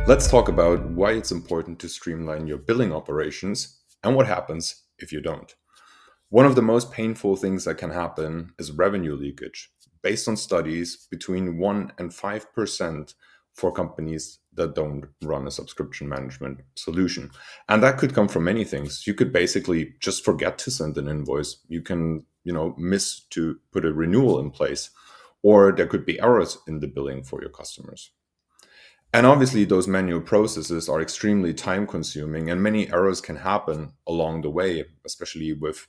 Let's talk about why it's important to streamline your billing operations and what happens if you don't. One of the most painful things that can happen is revenue leakage. Based on studies, between 1 and 5% for companies that don't run a subscription management solution. And that could come from many things. You could basically just forget to send an invoice. You can, miss to put a renewal in place, or there could be errors in the billing for your customers. And obviously, those manual processes are extremely time consuming, and many errors can happen along the way, especially with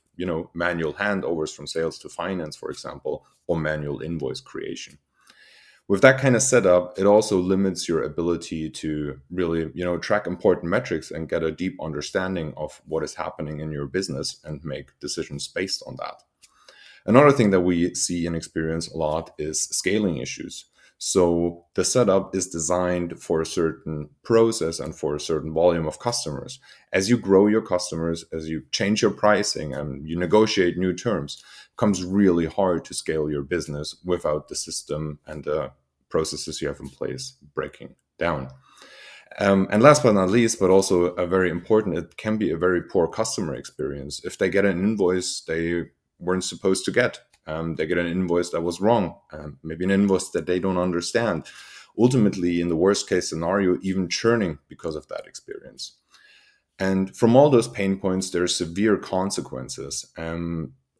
manual handovers from sales to finance, for example, or manual invoice creation. With that kind of setup, it also limits your ability to really track important metrics and get a deep understanding of what is happening in your business and make decisions based on that. Another thing that we see and experience a lot is scaling issues. So the setup is designed for a certain process and for a certain volume of customers. As you grow your customers, as you change your pricing and you negotiate new terms, it becomes really hard to scale your business without the system and the processes you have in place breaking down. And last but not least, but also a very important, it can be a very poor customer experience. If they get an invoice they weren't supposed to get, they get an invoice that was wrong, maybe an invoice that they don't understand. Ultimately, in the worst case scenario, even churning because of that experience. And from all those pain points, there are severe consequences.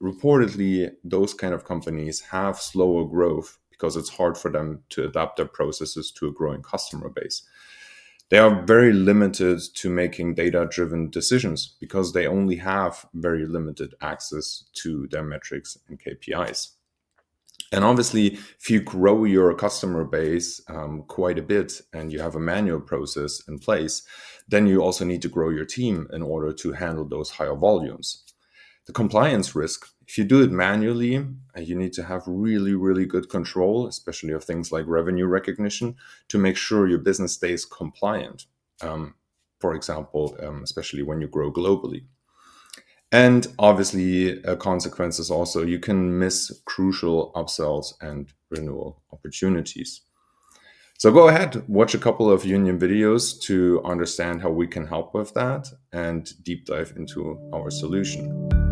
Reportedly, those kind of companies have slower growth because it's hard for them to adapt their processes to a growing customer base. They are very limited to making data-driven decisions because they only have very limited access to their metrics and KPIs. And obviously, if you grow your customer base quite a bit and you have a manual process in place, then you also need to grow your team in order to handle those higher volumes. The compliance risk, if you do it manually, you need to have really, really good control, especially of things like revenue recognition, to make sure your business stays compliant. For example, especially when you grow globally. And obviously, a consequence is also you can miss crucial upsells and renewal opportunities. So go ahead, watch a couple of Younium videos to understand how we can help with that and deep dive into our solution.